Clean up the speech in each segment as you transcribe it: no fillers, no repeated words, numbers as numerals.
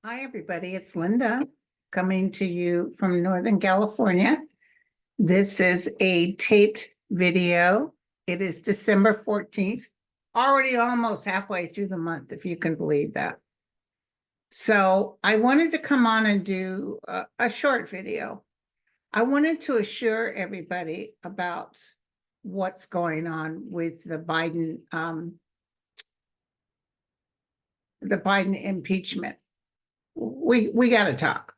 Hi, everybody. It's Linda coming to you from Northern California. This is a taped video. It is December 14th, already almost halfway through the month, if you can believe that. So I wanted to come on and do a short video. I wanted to assure everybody about what's going on with the Biden impeachment. We got to talk.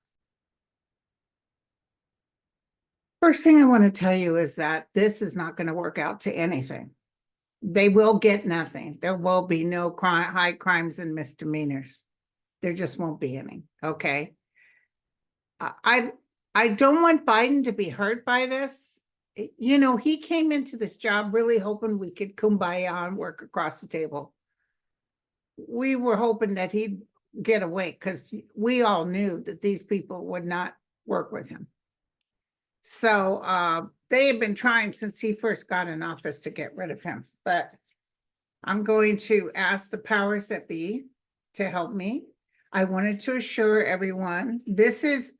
First thing I want to tell you is that this is not going to work out to anything. They will get nothing. There will be no high crimes and misdemeanors. There just won't be any. Okay. I don't want Biden to be hurt by this. You know, he came into this job really hoping we could kumbaya and work across the table. We were hoping that he'd get away because we all knew that these people would not work with him. So they have been trying since he first got in office to get rid of him. But I'm going to ask the powers that be to help me. I wanted to assure everyone this is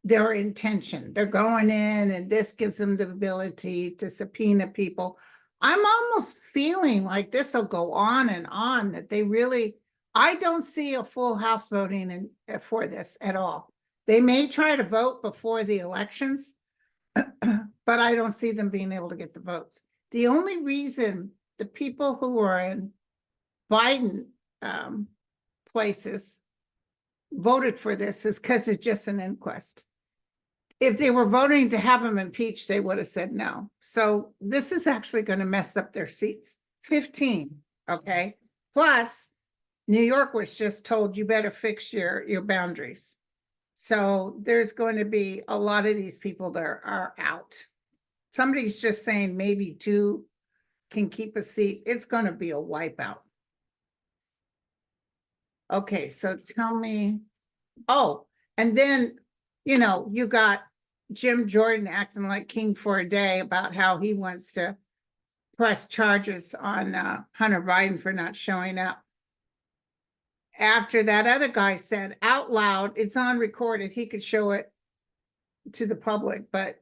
their intention. They're going in and this gives them the ability to subpoena people. I'm almost feeling like this will go on and on, that they really, I don't see a full House voting for this at all. They may try to vote before the elections, but I don't see them being able to get the votes. The only reason the people who are in Biden places voted for this is because it's just an inquest. If they were voting to have him impeached, they would have said no. So this is actually going to mess up their seats. 15, okay? Plus, New York was just told you better fix your boundaries. So there's going to be a lot of these people that are out. Somebody's just saying maybe 2 can keep a seat. It's going to be a wipeout. Okay, so tell me. Oh, and then, you know, you got Jim Jordan acting like king for a day about how he wants to press charges on Hunter Biden for not showing up. After that other guy said out loud, it's on record, if he could show it to the public, but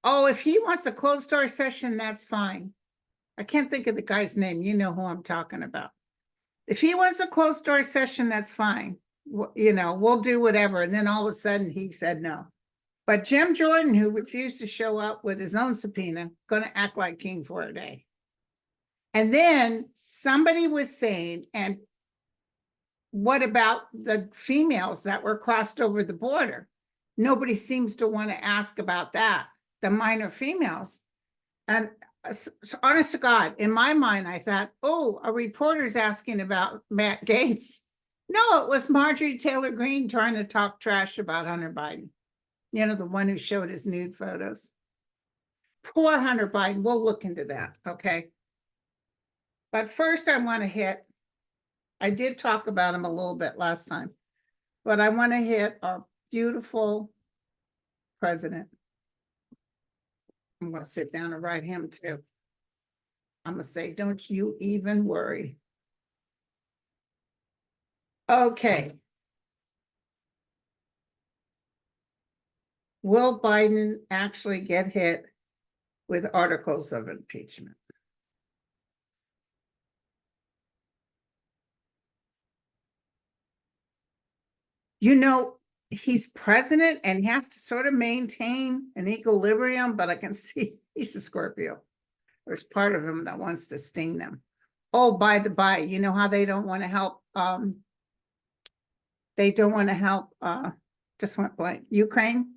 oh, if he wants a closed door session, that's fine. I can't think of the guy's name. You know who I'm talking about. If he wants a closed door session, that's fine. You know, we'll do whatever. And then all of a sudden he said no. But Jim Jordan, who refused to show up with his own subpoena, going to act like king for a day. And then somebody was saying, and what about the females that were crossed over the border? Nobody seems to want to ask about that, the minor females. And honest to God, in my mind, I thought, oh, a reporter's asking about Matt Gaetz. No, it was Marjorie Taylor Greene trying to talk trash about Hunter Biden. You know, the one who showed his nude photos. Poor Hunter Biden. We'll look into that, okay? But first I want to hit, I did talk about him a little bit last time, but I want to hit our beautiful president. I'm going to sit down and write him too. I'm going to say, don't you even worry. Okay. Will Biden actually get hit with articles of impeachment? You know, he's president and he has to sort of maintain an equilibrium, but I can see he's a Scorpio. There's part of him that wants to sting them. Oh, by the by, you know how they don't want to help, just went blank, Ukraine?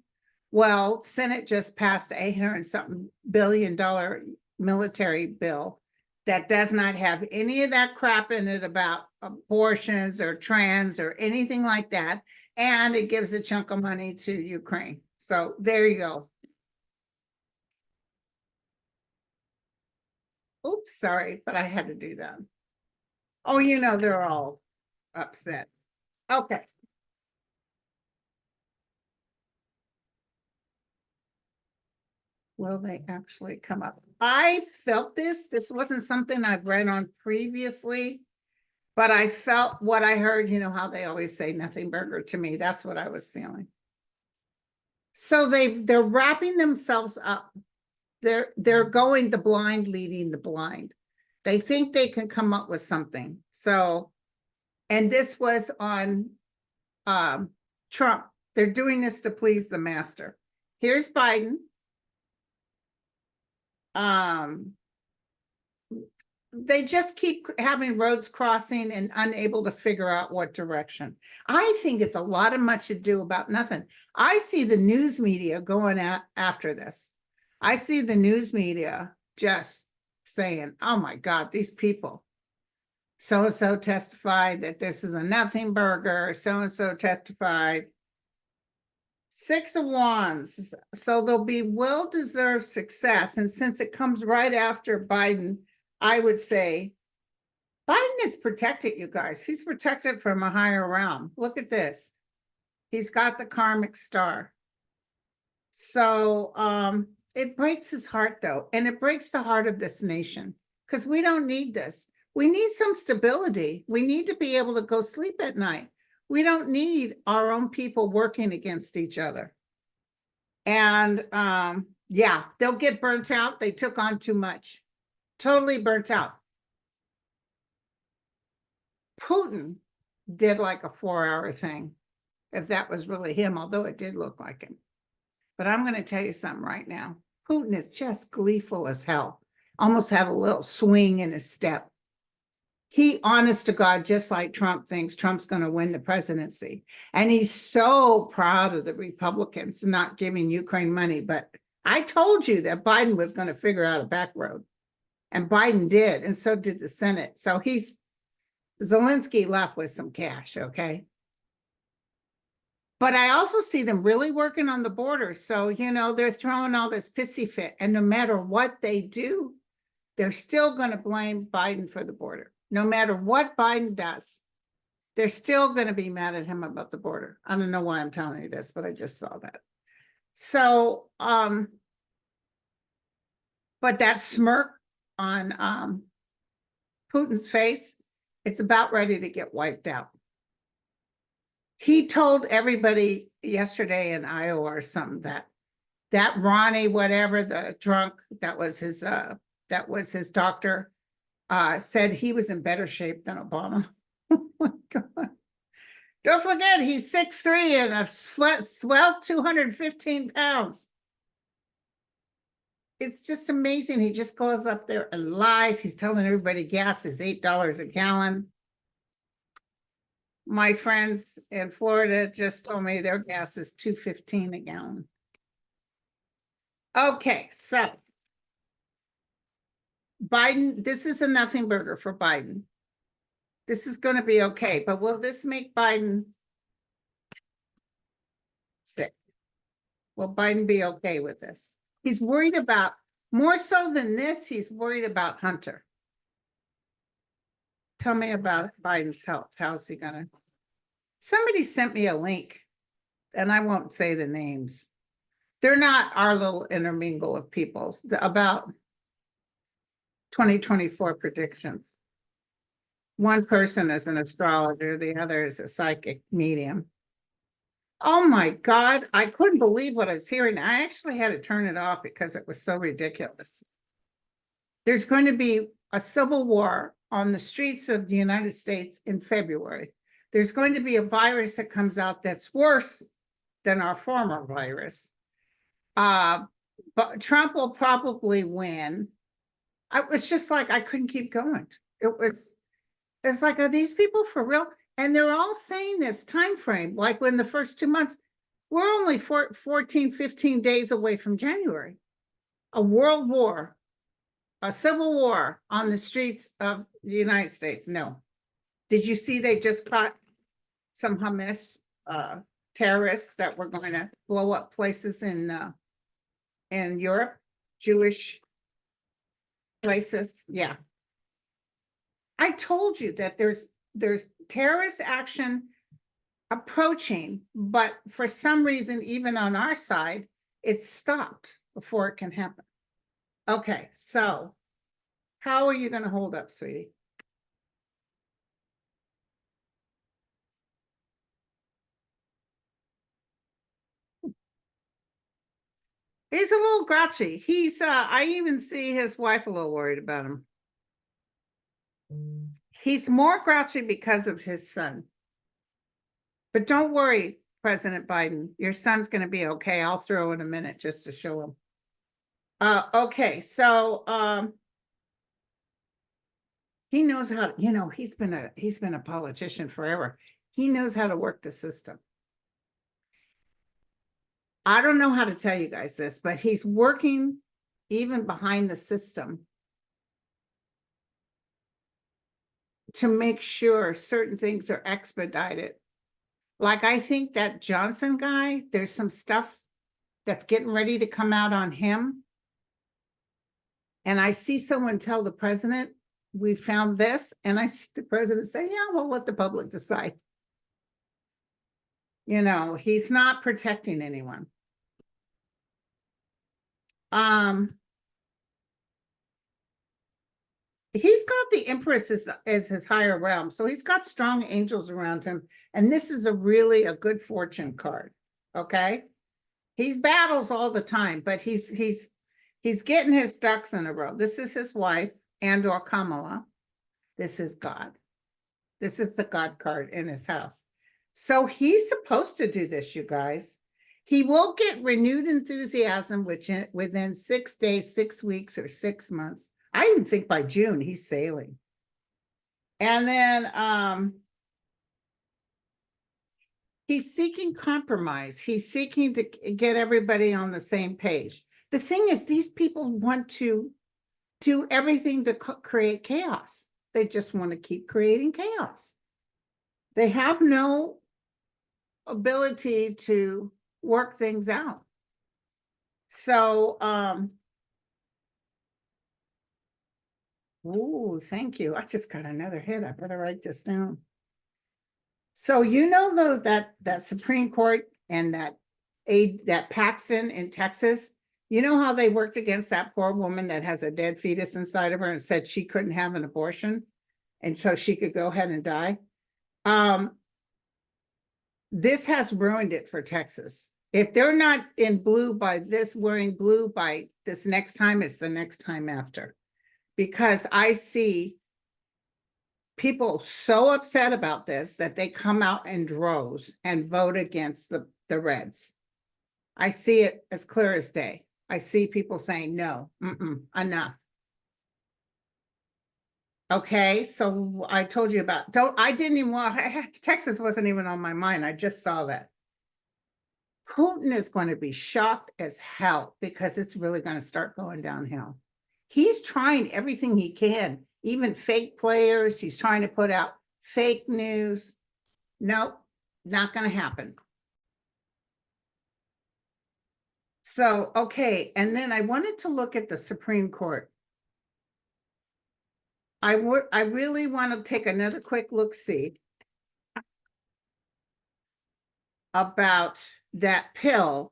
Well, Senate just passed $800 and something billion military bill that does not have any of that crap in it about abortions or trans or anything like that. And it gives a chunk of money to Ukraine. So there you go. Oops, sorry, but I had to do that. Oh, you know, they're all upset. Okay. Will they actually come up? I felt this. This wasn't something I've read on previously, But I felt what I heard, you know how they always say nothing burger to me. That's what I was feeling. So they're wrapping themselves up. They're going the blind leading the blind. They think they can come up with something. So, and this was on Trump. They're doing this to please the master. Here's Biden. They just keep having roads crossing and unable to figure out what direction. I think it's a lot of much ado about nothing. I see the news media going after this. I see the news media just saying, oh my God, these people. So-and-so testified that this is a nothing burger. So-and-so testified. 6 of Wands. So there'll be well-deserved success. And since it comes right after Biden, I would say Biden is protected, you guys. He's protected from a higher realm. Look at this. He's got the karmic star. So it breaks his heart, though. And it breaks the heart of this nation because we don't need this. We need some stability. We need to be able to go sleep at night. We don't need our own people working against each other. And yeah, they'll get burnt out. They took on too much. Totally burnt out. Putin did like a 4-hour thing, if that was really him, although it did look like him. But I'm going to tell you something right now. Putin is just gleeful as hell. Almost had a little swing in his step. He, honest to God, just like Trump, thinks Trump's going to win the presidency. And he's so proud of the Republicans not giving Ukraine money. But I told you that Biden was going to figure out a back road. And Biden did, and so did the Senate. So Zelensky left with some cash, okay? But I also see them really working on the border. So, you know, they're throwing all this pissy fit. And no matter what they do, they're still going to blame Biden for the border. No matter what Biden does, they're still going to be mad at him about the border. I don't know why I'm telling you this, but I just saw that. So, but that smirk on Putin's face, it's about ready to get wiped out. He told everybody yesterday in Iowa or something that Ronnie, whatever, the drunk, that was his doctor, said he was in better shape than Obama. Oh my God. Don't forget, he's 6'3" and a swell 215 pounds. It's just amazing. He just goes up there and lies. He's telling everybody gas is $8 a gallon. My friends in Florida just told me their gas is $2.15 a gallon. Okay, so Biden, this is a nothing burger for Biden. This is going to be okay, but will this make Biden sick? Will Biden be okay with this? He's worried about, more so than this, he's worried about Hunter. Tell me about Biden's health. How's he gonna? Somebody sent me a link, and I won't say the names. They're not our little intermingle of people, about 2024 predictions. One person is an astrologer, the other is a psychic medium. Oh my God, I couldn't believe what I was hearing. I actually had to turn it off because it was so ridiculous. There's going to be a civil war on the streets of the United States in February. There's going to be a virus that comes out that's worse than our former virus. But Trump will probably win. I was just like, I couldn't keep going. It's like, are these people for real? And they're all saying this time frame, like when the first 2 months, we're only 14, 15 days away from January. A world war, a civil war on the streets of the United States. No. Did you see they just caught some Hamas terrorists that were going to blow up places in Europe, Jewish places? Yeah. I told you that there's terrorist action approaching, but for some reason, even on our side, it's stopped before it can happen. Okay, so how are you going to hold up, sweetie? He's a little grouchy. He's I even see his wife a little worried about him. He's more grouchy because of his son. But don't worry, President Biden, your son's going to be okay. I'll throw in a minute just to show him. Okay, so he knows how, he's been a politician forever. He knows how to work the system. I don't know how to tell you guys this, but he's working even behind the system to make sure certain things are expedited. Like, I think that Johnson guy, there's some stuff that's getting ready to come out on him. And I see someone tell the president, we found this. And I see the president say, yeah, we'll let the public decide. He's not protecting anyone. He's got the Empress as his higher realm. So he's got strong angels around him. And this is really a good fortune card. Okay. He's battles all the time, but he's getting his ducks in a row. This is his wife, and/or Kamala. This is God. This is the God card in his house. So he's supposed to do this, you guys. He will get renewed enthusiasm within 6 days, 6 weeks, or 6 months. I even think by June he's sailing. And then he's seeking compromise. He's seeking to get everybody on the same page. The thing is, these people want to do everything to create chaos. They just want to keep creating chaos. They have no ability to work things out. So, oh, thank you. I just got another hit. I better write this down. So that Supreme Court and that Paxton in Texas, you know how they worked against that poor woman that has a dead fetus inside of her and said she couldn't have an abortion, and so she could go ahead and die. This has ruined it for Texas. If they're not in blue by this, wearing blue by this next time, it's the next time after. Because I see people so upset about this that they come out in droves and vote against the Reds. I see it as clear as day. I see people saying, no, enough. Okay, so I told you about, Texas wasn't even on my mind. I just saw that. Putin is going to be shocked as hell because it's really going to start going downhill. He's trying everything he can, even fake players. He's trying to put out fake news. Nope, not going to happen. So, okay, and then I wanted to look at the Supreme Court. I really want to take another quick look-see about that pill.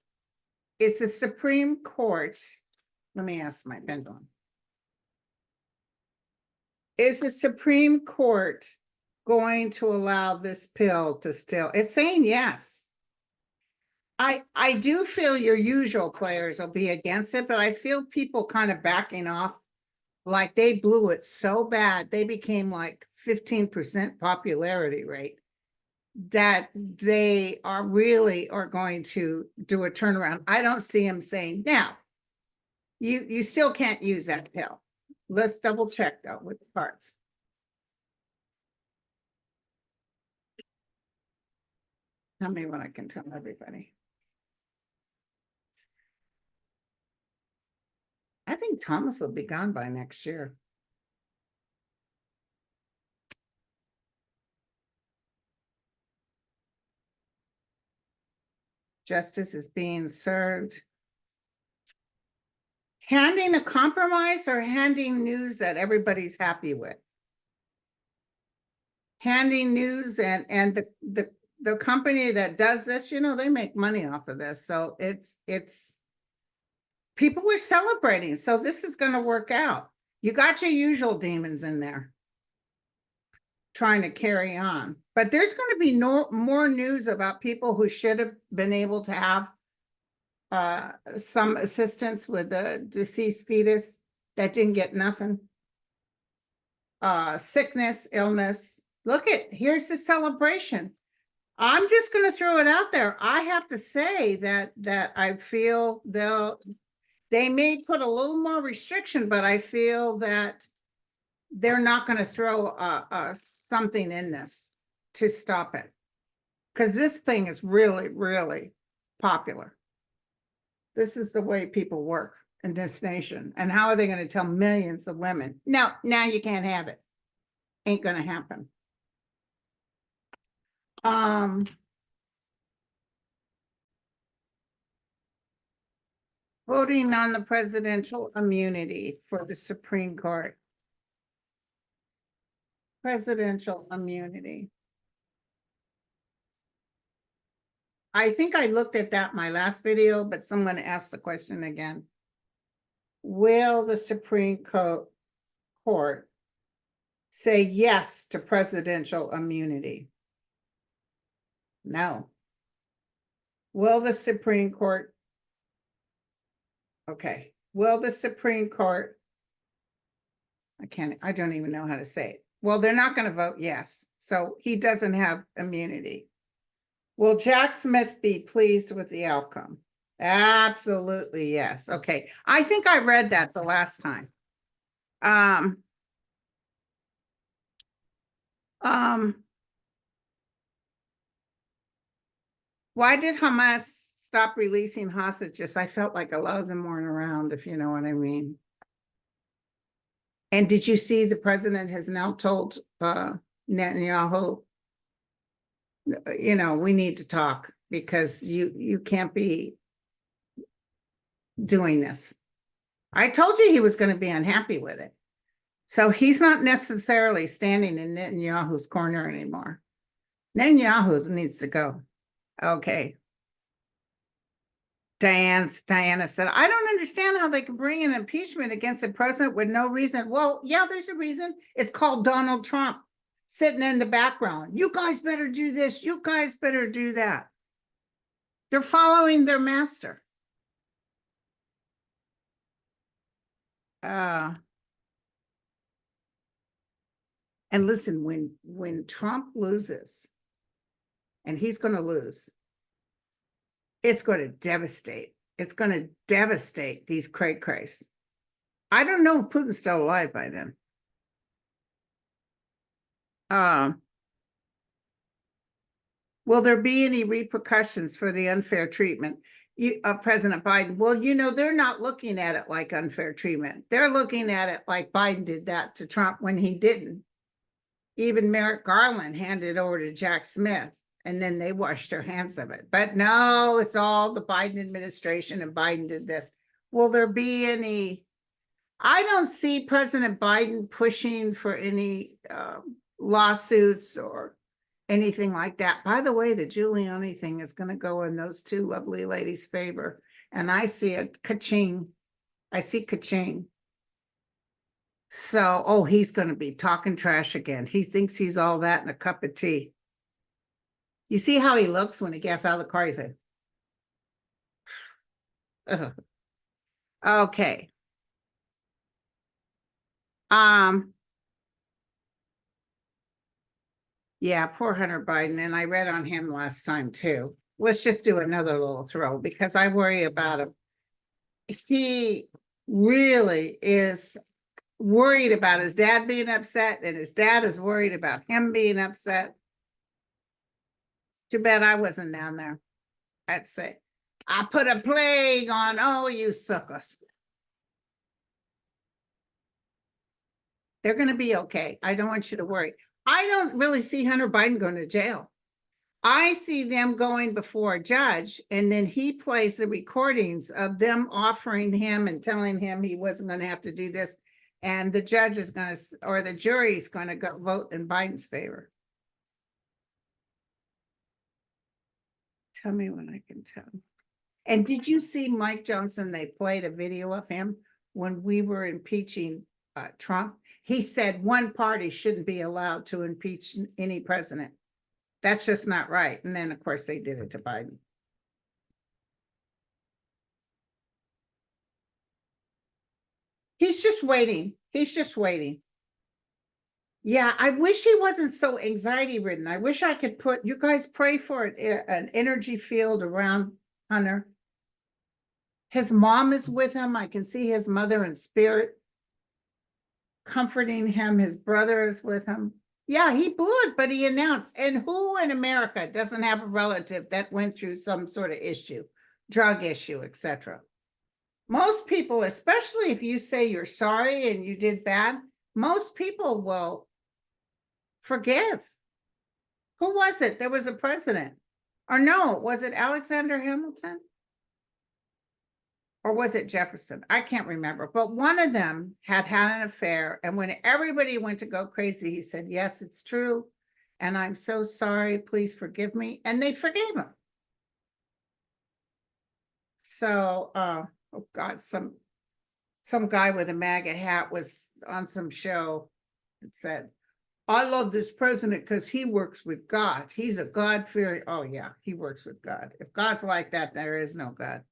Is the Supreme Court, let me ask my pendulum. Is the Supreme Court going to allow this pill to still? It's saying yes. I do feel your usual players will be against it, but I feel people kind of backing off. Like they blew it so bad, they became like 15% popularity rate, that they are going to do a turnaround. I don't see him saying, now, you still can't use that pill. Let's double check though with the parts. Tell me when I can tell everybody. I think Thomas will be gone by next year. Justice is being served. Handing a compromise or handing news that everybody's happy with? Handing news, and the company that does this, they make money off of this. So it's people are celebrating. So this is going to work out. You got your usual demons in there trying to carry on, but there's going to be more news about people who should have been able to have some assistance with a deceased fetus that didn't get nothing. Sickness, illness. Look here's the celebration. I'm just going to throw it out there. I have to say that I feel they may put a little more restriction, but I feel that they're not going to throw something in this to stop it. Because this thing is really, really popular. This is the way people work in this nation. And how are they going to tell millions of women, no, now you can't have it? Ain't going to happen. Voting on the presidential immunity for the Supreme Court. Presidential immunity. I think I looked at that in my last video, but someone asked the question again. Will the Supreme Court say yes to presidential immunity? No. Will the Supreme Court? Okay. Will the Supreme Court? I don't even know how to say it. Well, they're not going to vote yes. So he doesn't have immunity. Will Jack Smith be pleased with the outcome? Absolutely, yes. Okay. I think I read that the last time. Why did Hamas stop releasing hostages? I felt like a lot of them weren't around, if you know what I mean. And did you see the president has now told Netanyahu, you know, we need to talk because you can't be doing this. I told you he was going to be unhappy with it. So he's not necessarily standing in Netanyahu's corner anymore. Netanyahu needs to go. Okay. Diana said, I don't understand how they can bring an impeachment against the president with no reason. Well, yeah, there's a reason. It's called Donald Trump sitting in the background. You guys better do this. You guys better do that. They're following their master. And listen, when Trump loses, and he's going to lose, it's going to devastate. It's going to devastate these cray-crays. I don't know if Putin's still alive by then. Will there be any repercussions for the unfair treatment of President Biden? Well, you know, they're not looking at it like unfair treatment. They're looking at it like Biden did that to Trump when he didn't. Even Merrick Garland handed over to Jack Smith, and then they washed their hands of it. But no, it's all the Biden administration, and Biden did this. Will there be any? I don't see President Biden pushing for any lawsuits or anything like that. By the way, the Giuliani thing is going to go in those two lovely ladies' favor. And I see a ka-ching. I see ka-ching. So, oh, he's going to be talking trash again. He thinks he's all that in a cup of tea. You see how he looks when he gets out of the car? He's like, ugh. Okay. Yeah, poor Hunter Biden. And I read on him last time too. Let's just do another little throw because I worry about him. He really is worried about his dad being upset, and his dad is worried about him being upset. Too bad I wasn't down there. I'd say, I put a plague on all you suckers. They're going to be okay. I don't want you to worry. I don't really see Hunter Biden going to jail. I see them going before a judge, and then he plays the recordings of them offering him and telling him he wasn't going to have to do this. And the judge is going to, or the jury is going to go vote in Biden's favor. Tell me when I can tell. And did you see Mike Johnson? They played a video of him when we were impeaching Trump. He said one party shouldn't be allowed to impeach any president. That's just not right. And then, of course, they did it to Biden. He's just waiting. He's just waiting. Yeah, I wish he wasn't so anxiety ridden. I wish I could put, you guys pray for an energy field around Hunter. His mom is with him. I can see his mother in spirit comforting him. His brother is with him. Yeah, he blew it, but he announced. And who in America doesn't have a relative that went through some sort of issue, drug issue, etc.? Most people, especially if you say you're sorry and you did bad, most people will forgive. Who was it? There was a president. Or no, was it Alexander Hamilton? Or was it Jefferson? I can't remember. But one of them had an affair. And when everybody went to go crazy, he said, yes, it's true. And I'm so sorry. Please forgive me. And they forgave him. So, oh God, some guy with a MAGA hat was on some show and said, I love this president because he works with God. He's a God-fearing. Oh yeah, he works with God. If God's like that, there is no God.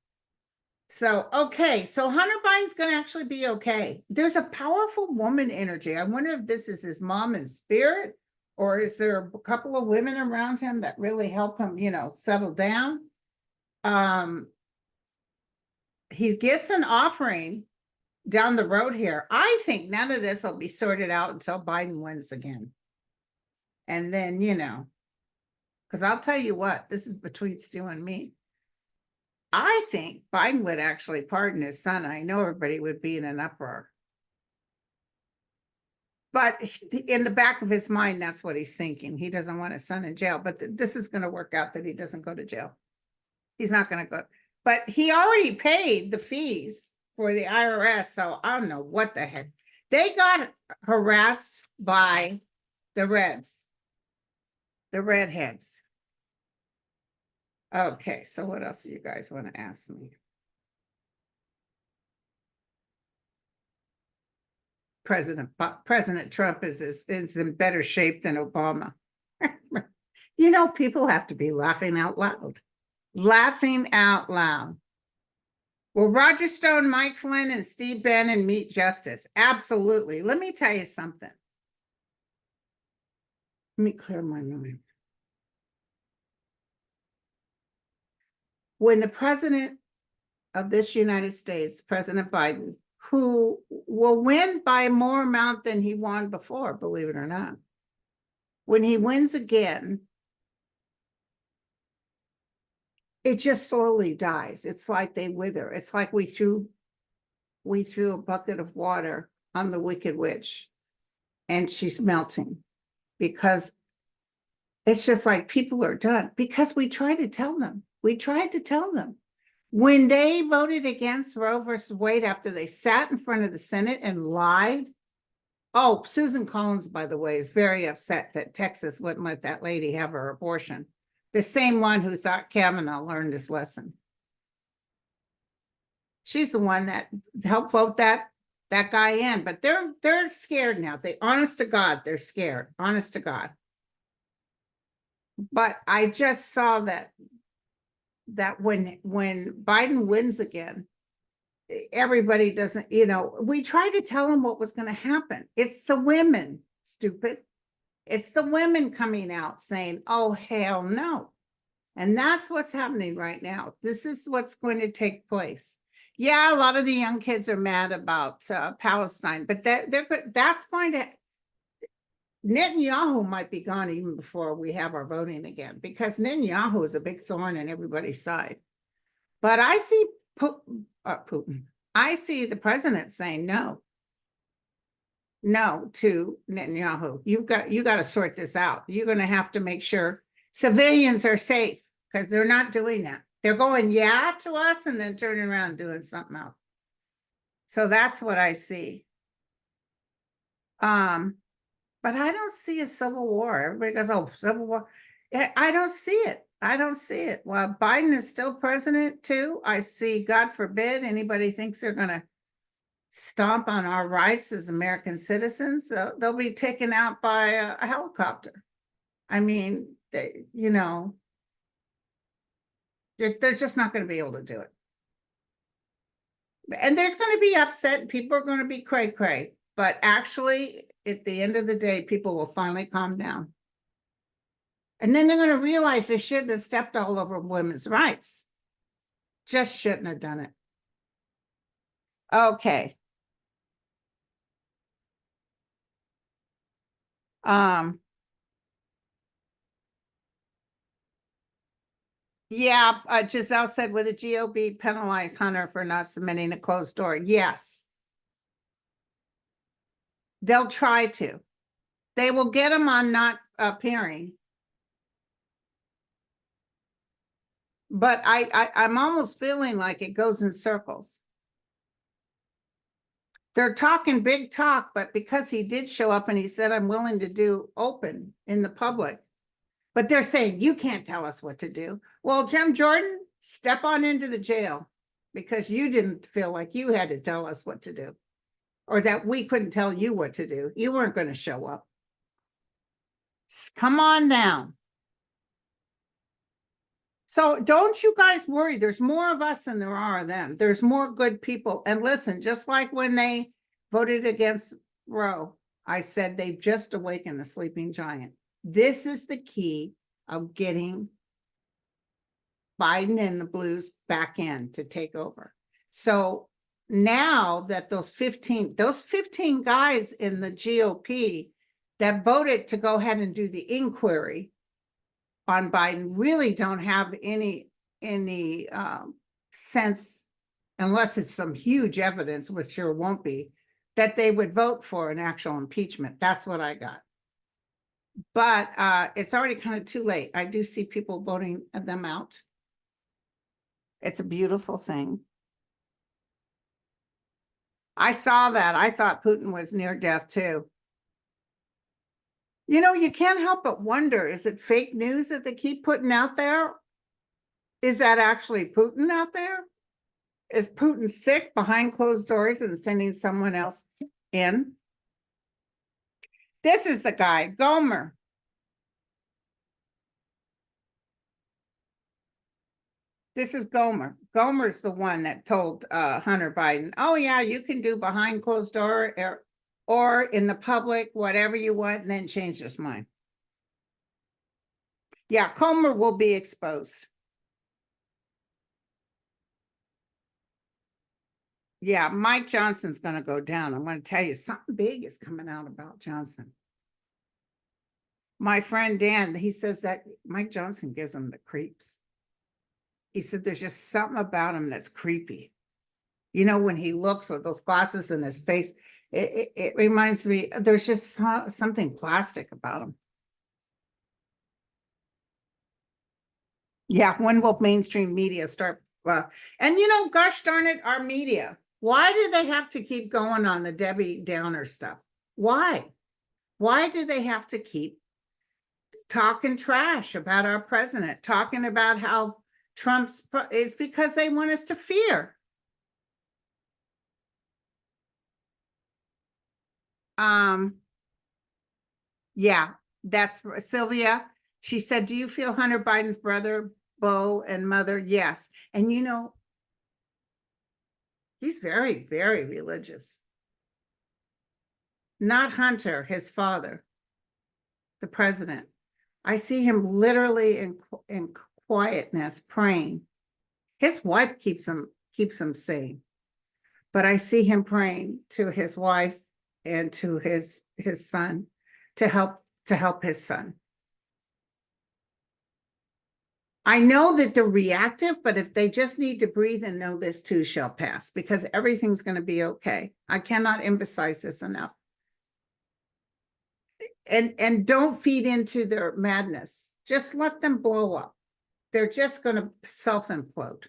So, okay, so Hunter Biden's going to actually be okay. There's a powerful woman energy. I wonder if this is his mom in spirit, or is there a couple of women around him that really help him, settle down? He gets an offering down the road here. I think none of this will be sorted out until Biden wins again. And then, because I'll tell you what, this is between Stu and me. I think Biden would actually pardon his son. I know everybody would be in an uproar. But in the back of his mind, that's what he's thinking. He doesn't want his son in jail. But this is going to work out that he doesn't go to jail. He's not going to go. But he already paid the fees for the IRS. So I don't know what the heck. They got harassed by the Reds, the redheads. Okay, so what else do you guys want to ask me? President Trump is in better shape than Obama. People have to be laughing out loud. Laughing out loud. Will Roger Stone, Mike Flynn, and Steve Bannon meet justice? Absolutely. Let me tell you something. Let me clear my mind. When the president of this United States, President Biden, who will win by more amount than he won before, believe it or not, when he wins again, it just slowly dies. It's like they wither. It's like we threw a bucket of water on the Wicked Witch and she's melting, because it's just like people are done, because we tried to tell them. When they voted against Roe versus Wade after they sat in front of the Senate and lied. Oh, Susan Collins, by the way, is very upset that Texas wouldn't let that lady have her abortion. The same one who thought Kavanaugh learned his lesson. She's the one that helped vote that guy in, but they're scared now. Honest to God, they're scared. Honest to God. But I just saw that when Biden wins again, everybody doesn't, we try to tell them what was going to happen. It's the women, stupid. It's the women coming out saying, oh, hell no. And that's what's happening right now. This is what's going to take place. Yeah, a lot of the young kids are mad about Palestine, but that's going to, Netanyahu might be gone even before we have our voting again, because Netanyahu is a big thorn in everybody's side. But I see Putin. I see the president saying no to Netanyahu. You got to sort this out. You're going to have to make sure civilians are safe, because they're not doing that. They're going yeah to us and then turning around and doing something else. So that's what I see. But I don't see a civil war. Everybody goes, oh, civil war. I don't see it. While Biden is still president too, I see, God forbid, anybody thinks they're going to stomp on our rights as American citizens. They'll be taken out by a helicopter. I mean, they're just not going to be able to do it. And there's going to be upset. People are going to be cray cray. But actually, at the end of the day, people will finally calm down. And then they're going to realize they shouldn't have stepped all over women's rights. Just shouldn't have done it. Okay. Yeah, Giselle said, "Would the GOP penalize Hunter for not submitting a closed door?" Yes. They'll try to. They will get him on not appearing. But I'm almost feeling like it goes in circles. They're talking big talk, but because he did show up and he said, "I'm willing to do open in the public," but they're saying, "You can't tell us what to do." Well, Jim Jordan, step on into the jail because you didn't feel like you had to tell us what to do, or that we couldn't tell you what to do. You weren't going to show up. Come on down. So don't you guys worry. There's more of us than there are of them. There's more good people. And listen, just like when they voted against Roe, I said they've just awakened the sleeping giant. This is the key of getting Biden and the Blues back in to take over. So now that those 15 guys in the GOP that voted to go ahead and do the inquiry on Biden really don't have any sense, unless it's some huge evidence, which sure won't be, that they would vote for an actual impeachment. That's what I got. But it's already kind of too late. I do see people voting them out. It's a beautiful thing. I saw that. I thought Putin was near death too. You know, you can't help but wonder, is it fake news that they keep putting out there? Is that actually Putin out there? Is Putin sick behind closed doors and sending someone else in? This is the guy, Gomer. This is Gomer. Gomer's the one that told Hunter Biden, "Oh yeah, you can do behind closed door or in the public, whatever you want," and then change his mind. Yeah, Gomer will be exposed. Yeah, Mike Johnson's going to go down. I'm going to tell you, something big is coming out about Johnson. My friend Dan, he says that Mike Johnson gives him the creeps. He said there's just something about him that's creepy. You know, when he looks with those glasses in his face, it reminds me, there's just something plastic about him. Yeah, when will mainstream media start? And you know, gosh darn it, our media. Why do they have to keep going on the Debbie Downer stuff? Why? Why do they have to keep talking trash about our president, talking about how it's because they want us to fear. Yeah, that's Sylvia. She said, "Do you feel Hunter Biden's brother, Beau, and mother?" Yes. And you know, he's very, very religious. Not Hunter, his father, the president. I see him literally in quietness praying. His wife keeps him sane, but I see him praying to his wife and to his son to help his son. I know that they're reactive, but if they just need to breathe and know this too shall pass, because everything's going to be okay. I cannot emphasize this enough. And don't feed into their madness. Just let them blow up. They're just going to self-implode.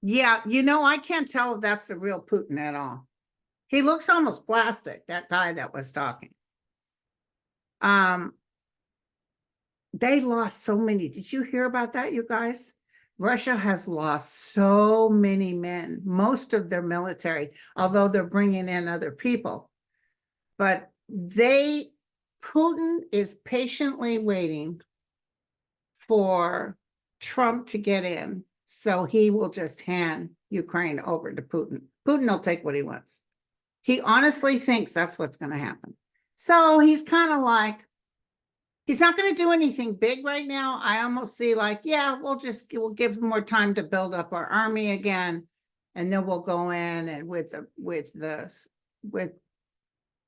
Yeah, you know, I can't tell if that's the real Putin at all. He looks almost plastic, that guy that was talking. They lost so many. Did you hear about that, you guys? Russia has lost so many men, most of their military, although they're bringing in other people. But Putin is patiently waiting for Trump to get in, so he will just hand Ukraine over to Putin. Putin will take what he wants. He honestly thinks that's what's going to happen. So he's kind of like, he's not going to do anything big right now. I almost see like, yeah, we'll give him more time to build up our army again, and then we'll go in, and with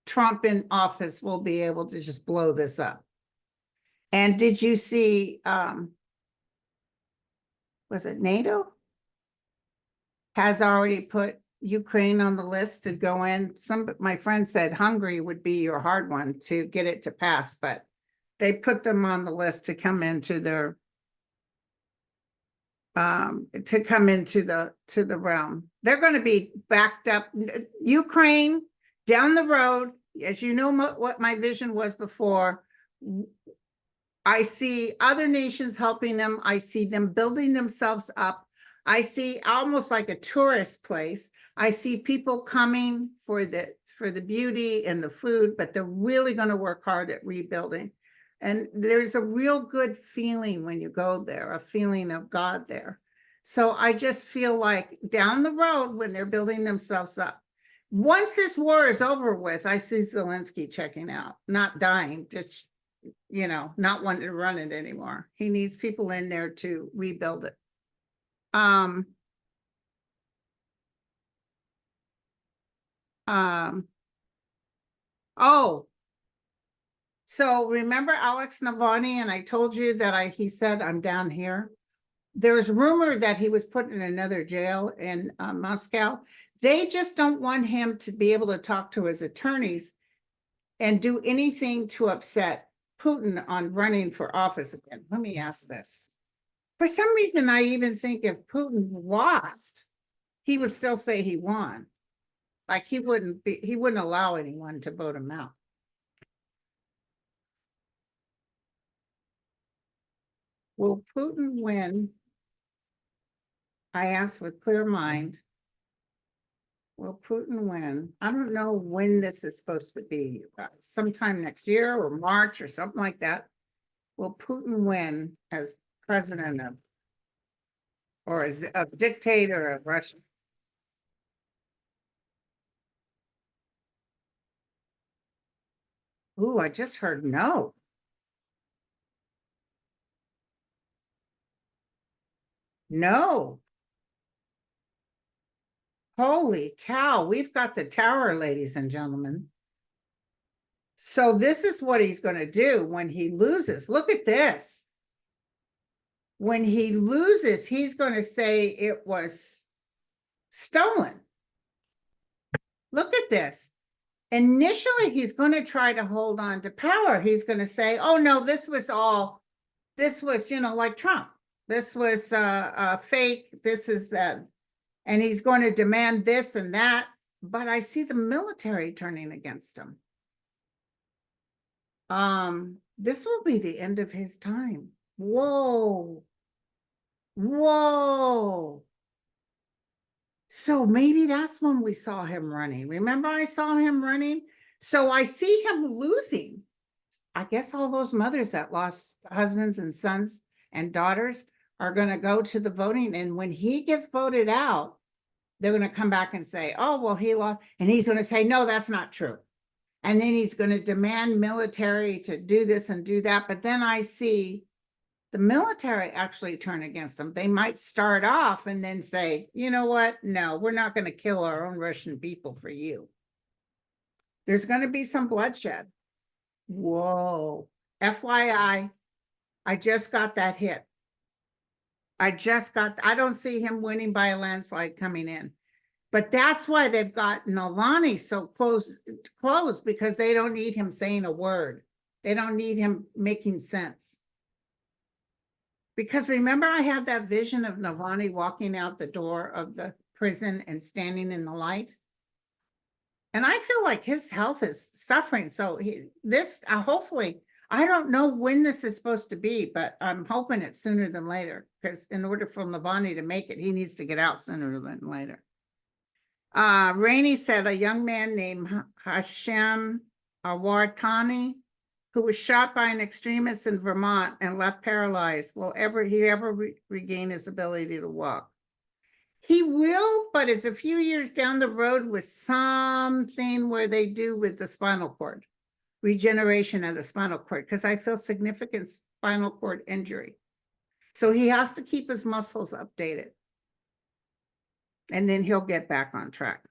Trump in office, we'll be able to just blow this up. And did you see, was it NATO? Has already put Ukraine on the list to go in. My friend said Hungary would be your hard one to get it to pass, but they put them on the list to come into their to the realm. They're going to be backed up. Ukraine down the road, as you know, what my vision was before. I see other nations helping them. I see them building themselves up. I see almost like a tourist place. I see people coming for the beauty and the food, but they're really going to work hard at rebuilding. And there's a real good feeling when you go there, a feeling of God there. So I just feel like down the road, when they're building themselves up, once this war is over with, I see Zelensky checking out, not dying, just, not wanting to run it anymore. He needs people in there to rebuild it. Oh, so remember Alex Navalny, and I told you that he said, I'm down here. There's rumor that he was put in another jail in Moscow. They just don't want him to be able to talk to his attorneys and do anything to upset Putin on running for office again. Let me ask this. For some reason, I even think if Putin lost, he would still say he won. Like he wouldn't allow anyone to vote him out. Will Putin win? I ask with clear mind. Will Putin win? I don't know when this is supposed to be, sometime next year or March or something like that. Will Putin win as president of, or as a dictator of Russia? Ooh, I just heard no. No. Holy cow, we've got the tower, ladies and gentlemen. So this is what he's going to do when he loses. Look at this. When he loses, he's going to say it was stolen. Look at this. Initially, he's going to try to hold on to power. He's going to say, oh, no, this was, like Trump. This was fake. This is, and he's going to demand this and that. But I see the military turning against him. This will be the end of his time. Whoa. Whoa. So maybe that's when we saw him running. Remember, I saw him running. So I see him losing. I guess all those mothers that lost husbands and sons and daughters are going to go to the voting. And when he gets voted out, they're going to come back and say, oh, well, he lost. And he's going to say, no, that's not true. And then he's going to demand military to do this and do that. But then I see the military actually turn against them. They might start off and then say, you know what? No, we're not going to kill our own Russian people for you. There's going to be some bloodshed. Whoa. FYI, I just got that hit. I don't see him winning by a landslide coming in. But that's why they've got Navalny so close, because they don't need him saying a word. They don't need him making sense. Because remember, I had that vision of Navalny walking out the door of the prison and standing in the light. And I feel like his health is suffering. So hopefully, I don't know when this is supposed to be, but I'm hoping it's sooner than later, because in order for Lavani to make it, he needs to get out sooner than later. Rainey said a young man named Hashem Awartani, who was shot by an extremist in Vermont and left paralyzed, will he ever regain his ability to walk? He will, but it's a few years down the road with something where they do with the spinal cord, regeneration of the spinal cord, because I feel significant spinal cord injury. So he has to keep his muscles updated. And then he'll get back on track.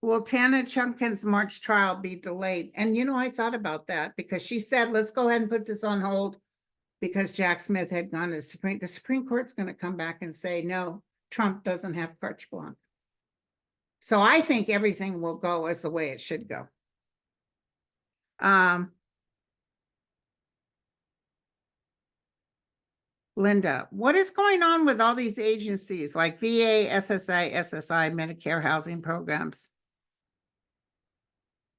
Will Tana Chunkin's March trial be delayed? And I thought about that because she said, let's go ahead and put this on hold because Jack Smith had gone to the Supreme Court's going to come back and say, no, Trump doesn't have carte blanche. So I think everything will go as the way it should go. Linda, what is going on with all these agencies like VA, SSI, SSI, Medicare housing programs,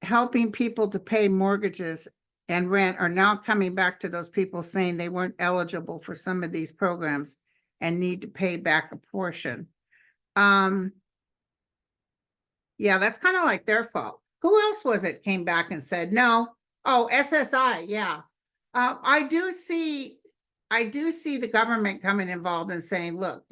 helping people to pay mortgages and rent are now coming back to those people saying they weren't eligible for some of these programs and need to pay back a portion. Yeah, that's kind of like their fault. Who else was it came back and said no? Oh, SSI, yeah. I do see the government coming involved and saying, look,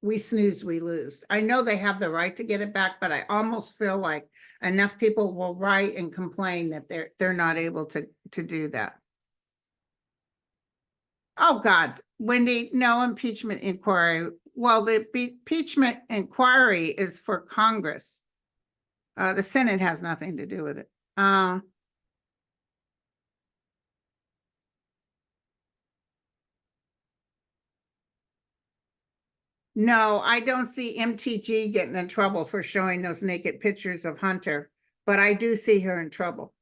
we snooze, we lose. I know they have the right to get it back, but I almost feel like enough people will write and complain that they're not able to do that. Oh God, Wendy, no impeachment inquiry. Well, the impeachment inquiry is for Congress. The Senate has nothing to do with it. No, I don't see MTG getting in trouble for showing those naked pictures of Hunter, but I do see her in trouble.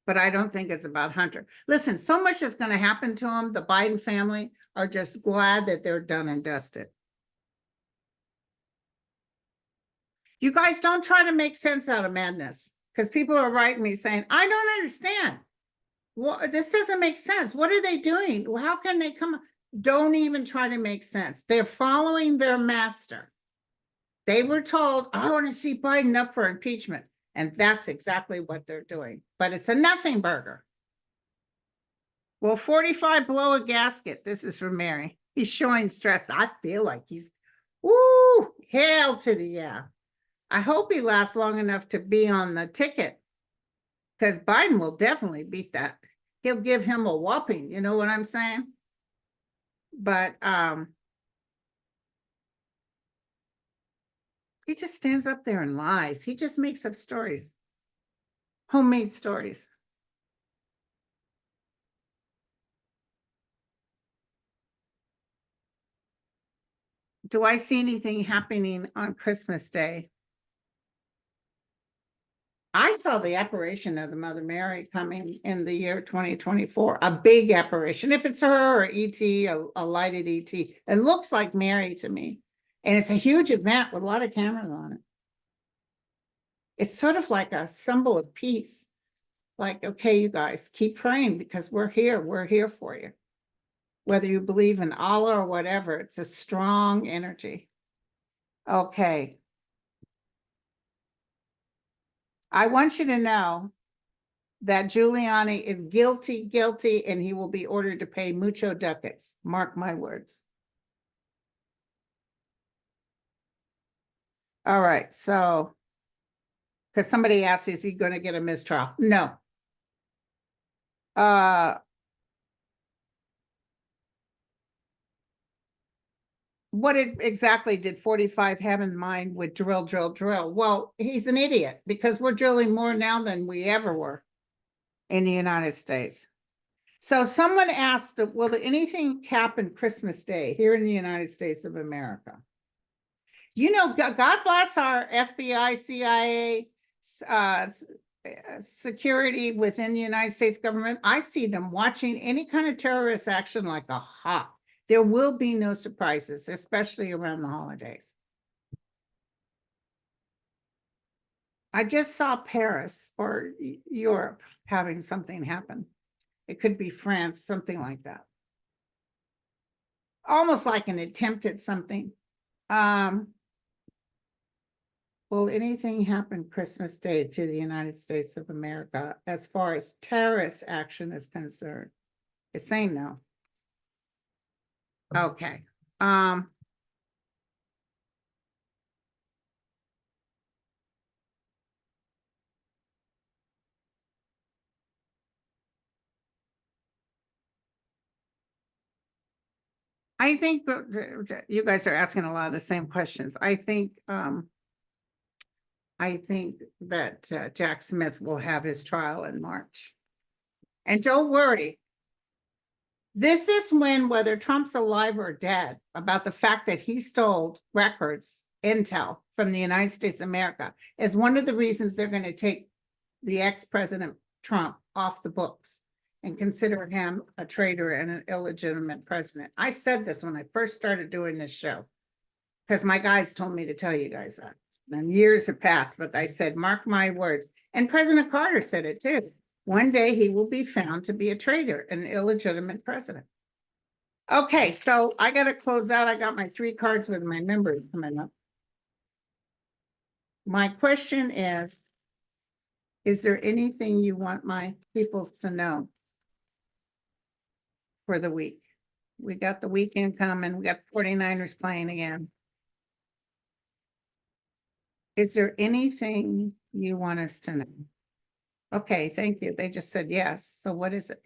But I don't think it's about Hunter. Listen, so much is going to happen to him. The Biden family are just glad that they're done and dusted. You guys don't try to make sense out of madness, because people are writing me saying, I don't understand. Well, this doesn't make sense. What are they doing? How can they come? Don't even try to make sense. They're following their master. They were told, I want to see Biden up for impeachment. And that's exactly what they're doing. But it's a nothing burger. Will 45 blow a gasket? This is from Mary. He's showing stress. I feel like he's, woo, hail to the yeah. I hope he lasts long enough to be on the ticket, because Biden will definitely beat that. He'll give him a whopping, you know what I'm saying? But he just stands up there and lies. He just makes up stories, homemade stories. Do I see anything happening on Christmas Day? I saw the apparition of the Mother Mary coming in the year 2024, a big apparition. If it's her or ET, a lighted ET, it looks like Mary to me. And it's a huge event with a lot of cameras on it. It's sort of like a symbol of peace. Like, okay, you guys, keep praying because we're here for you. Whether you believe in Allah or whatever, it's a strong energy. Okay. I want you to know that Giuliani is guilty, and he will be ordered to pay mucho ducats. Mark my words. All right, so, because somebody asked, is he going to get a mistrial? No. What exactly did 45 have in mind with drill? Well, he's an idiot, because we're drilling more now than we ever were in the United States. So someone asked, will anything happen Christmas Day here in the United States of America? God bless our FBI, CIA, security within the United States government. I see them watching any kind of terrorist action like a hawk. There will be no surprises, especially around the holidays. I just saw Paris or Europe having something happen. It could be France, something like that. Almost like an attempt at something. Will anything happen Christmas Day to the United States of America as far as terrorist action is concerned? It's saying no. Okay. I think you guys are asking a lot of the same questions. I think that Jack Smith will have his trial in March. And don't worry. This is when, whether Trump's alive or dead, about the fact that he stole records, intel from the United States of America, is one of the reasons they're going to take the ex-president Trump off the books and consider him a traitor and an illegitimate president. I said this when I first started doing this show, because my guides told me to tell you guys that. And years have passed, but I said, mark my words. And President Carter said it too. One day he will be found to be a traitor, an illegitimate president. Okay, so I got to close out. I got my 3 cards with my members coming up. My question is there anything you want my peoples to know for the week? We got the weekend coming. We got 49ers playing again. Is there anything you want us to know? Okay, thank you. They just said yes. So what is it?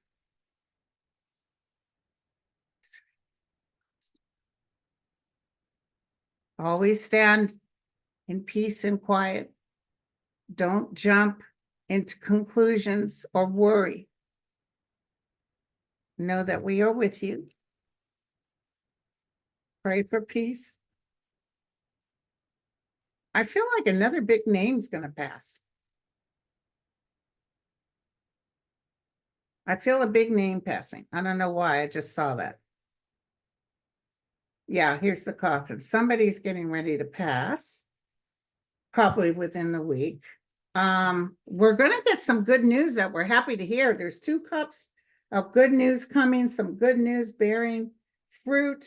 Always stand in peace and quiet. Don't jump into conclusions or worry. Know that we are with you. Pray for peace. I feel like another big name's going to pass. I feel a big name passing. I don't know why. I just saw that. Yeah, here's the coffin. Somebody's getting ready to pass, probably within the week. We're going to get some good news that we're happy to hear. There's 2 cups of good news coming, some good news bearing fruit.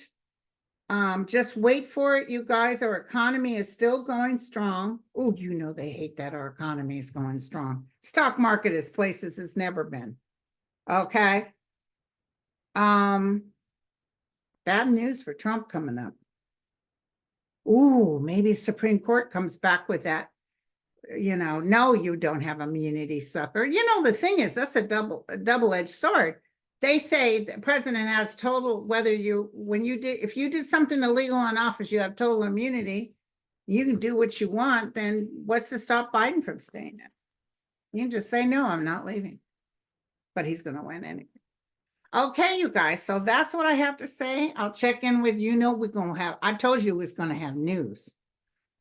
Just wait for it, you guys. Our economy is still going strong. Oh, you know they hate that our economy is going strong. Stock market is places it's never been. Okay. Bad news for Trump coming up. Ooh, maybe Supreme Court comes back with that. No, you don't have immunity, sucker. The thing is, that's a double-edged sword. They say the president has total, if you did something illegal in office, you have total immunity. You can do what you want. Then what's to stop Biden from staying in? You can just say, no, I'm not leaving. But he's going to win anyway. Okay, you guys. So that's what I have to say. I'll check in with we're going to have, I told you we're going to have news.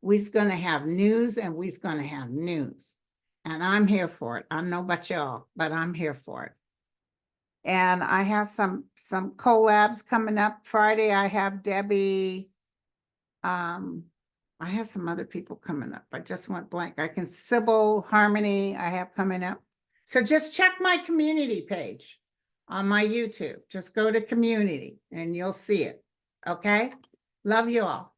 We's going to have news and we's going to have news. And I'm here for it. I don't know about y'all, but I'm here for it. And I have some collabs coming up. Friday, I have Debbie. I have some other people coming up. I just went blank. Sybil, Harmony, I have coming up. So just check my community page on my YouTube. Just go to community and you'll see it. Okay? Love you all.